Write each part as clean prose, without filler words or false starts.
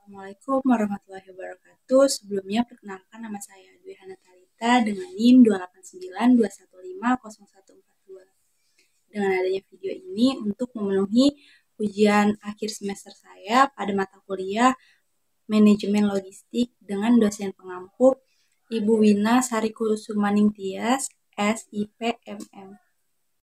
Assalamualaikum warahmatullahi wabarakatuh. Sebelumnya perkenalkan nama saya Dwi Hana Talita dengan NIM 28921504142. Dengan adanya video ini untuk memenuhi ujian akhir semester saya pada mata kuliah Manajemen Logistik dengan dosen pengampu Ibu Wina Sarikusumaning Tias, SIPMM.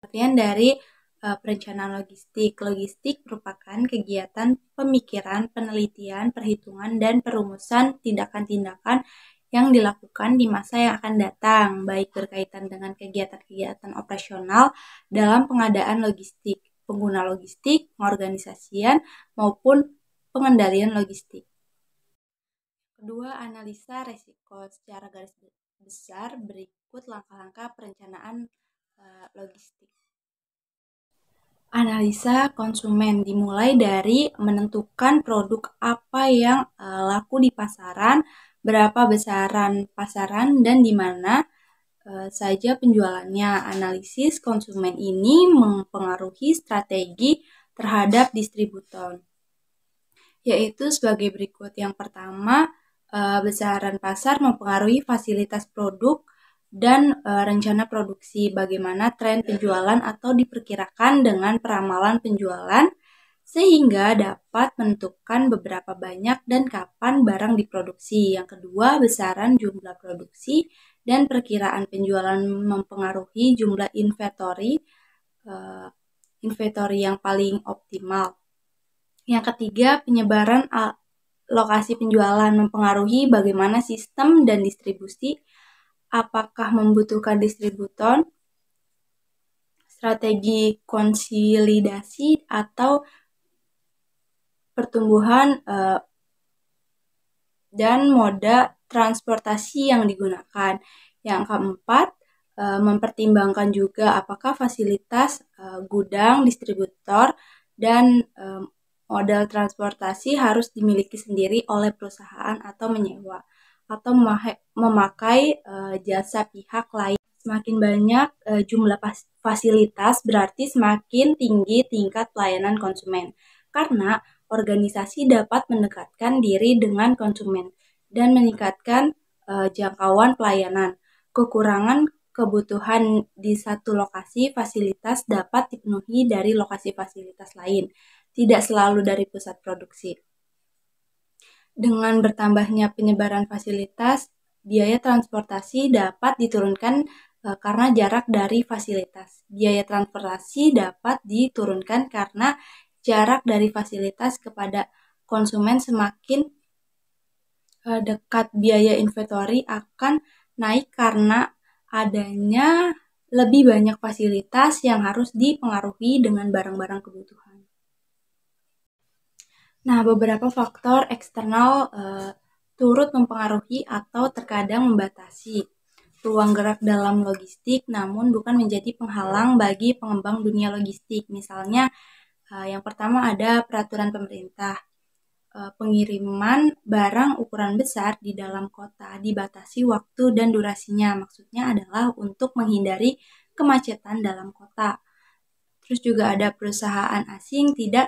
Artian dari perencanaan logistik. Logistik merupakan kegiatan pemikiran, penelitian, perhitungan, dan perumusan tindakan-tindakan yang dilakukan di masa yang akan datang, baik berkaitan dengan kegiatan-kegiatan operasional dalam pengadaan logistik, pengguna logistik, pengorganisasian, maupun pengendalian logistik. Kedua, analisa resiko. Secara garis besar berikut langkah-langkah perencanaan logistik. Analisa konsumen dimulai dari menentukan produk apa yang laku di pasaran, berapa besaran pasaran, dan di mana saja penjualannya. Analisis konsumen ini mempengaruhi strategi terhadap distributor, yaitu sebagai berikut. Yang pertama, besaran pasar mempengaruhi fasilitas produk dan rencana produksi, bagaimana tren penjualan atau diperkirakan dengan peramalan penjualan, sehingga dapat menentukan beberapa banyak dan kapan barang diproduksi. Yang kedua, besaran jumlah produksi dan perkiraan penjualan mempengaruhi jumlah inventory yang paling optimal. Yang ketiga, penyebaran lokasi penjualan mempengaruhi bagaimana sistem dan distribusi, apakah membutuhkan distributor, strategi konsolidasi atau pertumbuhan, dan moda transportasi yang digunakan. Yang keempat, mempertimbangkan juga apakah fasilitas gudang, distributor, dan modal transportasi harus dimiliki sendiri oleh perusahaan atau menyewa atau memakai jasa pihak lain. Semakin banyak jumlah fasilitas berarti semakin tinggi tingkat pelayanan konsumen, karena organisasi dapat mendekatkan diri dengan konsumen dan meningkatkan jangkauan pelayanan. Kekurangan kebutuhan di satu lokasi fasilitas dapat dipenuhi dari lokasi fasilitas lain, tidak selalu dari pusat produksi. Dengan bertambahnya penyebaran fasilitas, biaya transportasi dapat diturunkan karena jarak dari fasilitas. Biaya transportasi dapat diturunkan karena jarak dari fasilitas kepada konsumen semakin dekat. Biaya inventory akan naik karena adanya lebih banyak fasilitas yang harus dipengaruhi dengan barang-barang kebutuhan. Nah, beberapa faktor eksternal turut mempengaruhi atau terkadang membatasi ruang gerak dalam logistik, namun bukan menjadi penghalang bagi pengembang dunia logistik. Misalnya, yang pertama ada peraturan pemerintah. Pengiriman barang ukuran besar di dalam kota dibatasi waktu dan durasinya. Maksudnya adalah untuk menghindari kemacetan dalam kota. Terus juga ada perusahaan asing tidak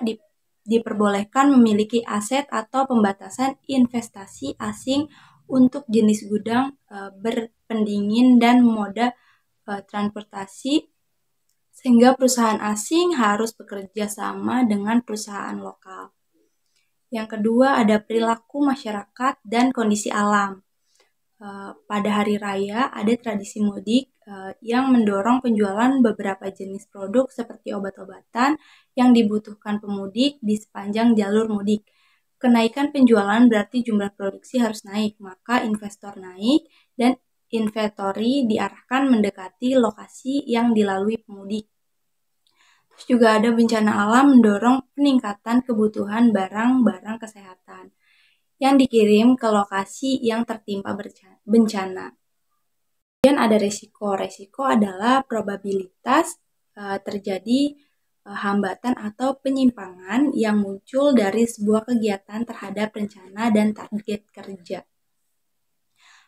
diperbolehkan memiliki aset atau pembatasan investasi asing untuk jenis gudang berpendingin dan moda transportasi, sehingga perusahaan asing harus bekerja sama dengan perusahaan lokal. Yang kedua ada perilaku masyarakat dan kondisi alam. Pada hari raya ada tradisi mudik yang mendorong penjualan beberapa jenis produk seperti obat-obatan yang dibutuhkan pemudik di sepanjang jalur mudik. Kenaikan penjualan berarti jumlah produksi harus naik, maka investor naik dan inventory diarahkan mendekati lokasi yang dilalui pemudik. Terus juga ada bencana alam mendorong peningkatan kebutuhan barang-barang kesehatan yang dikirim ke lokasi yang tertimpa bencana. Kemudian ada resiko. Resiko adalah probabilitas terjadi hambatan atau penyimpangan yang muncul dari sebuah kegiatan terhadap rencana dan target kerja.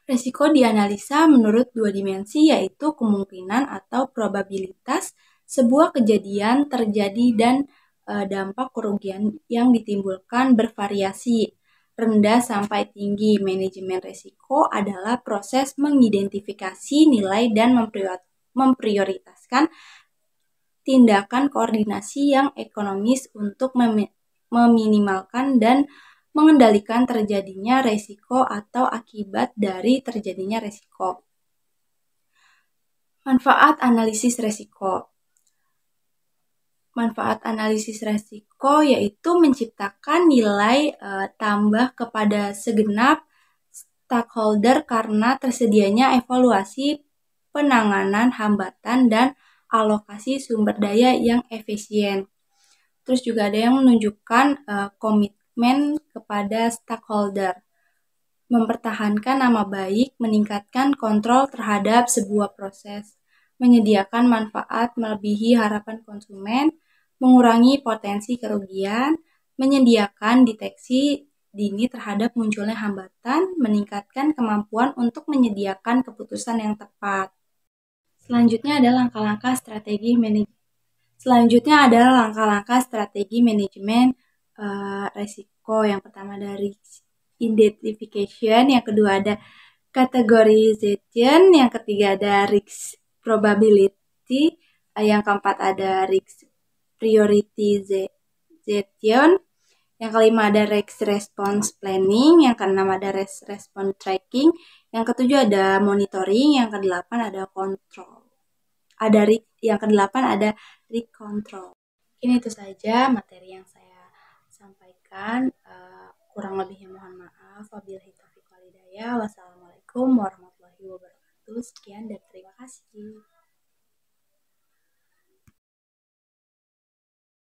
Resiko dianalisa menurut dua dimensi, yaitu kemungkinan atau probabilitas sebuah kejadian terjadi dan dampak kerugian yang ditimbulkan bervariasi. rendah sampai tinggi. Manajemen risiko adalah proses mengidentifikasi nilai dan memprioritaskan tindakan koordinasi yang ekonomis untuk meminimalkan dan mengendalikan terjadinya risiko atau akibat dari terjadinya risiko. Manfaat analisis risiko. Manfaat analisis risiko yaitu menciptakan nilai tambah kepada segenap stakeholder karena tersedianya evaluasi penanganan hambatan dan alokasi sumber daya yang efisien. Terus juga ada yang menunjukkan komitmen kepada stakeholder, mempertahankan nama baik, meningkatkan kontrol terhadap sebuah proses, menyediakan manfaat melebihi harapan konsumen, mengurangi potensi kerugian, menyediakan deteksi dini terhadap munculnya hambatan, meningkatkan kemampuan untuk menyediakan keputusan yang tepat. Selanjutnya adalah langkah-langkah strategi manajemen risiko. Yang pertama dari identification, yang kedua ada categorization, yang ketiga ada risk probability, yang keempat ada risk prioritization, yang kelima ada risk response planning, yang keenam ada risk response tracking, yang ketujuh ada monitoring, yang kedelapan ada control. Yang kedelapan ada risk control. Ini itu saja materi yang saya sampaikan. Kurang lebihnya mohon maaf. Wabillahi taufiq wal hidayah. Wassalamualaikum warahmatullahi wabarakatuh. Sekian dan terima kasih.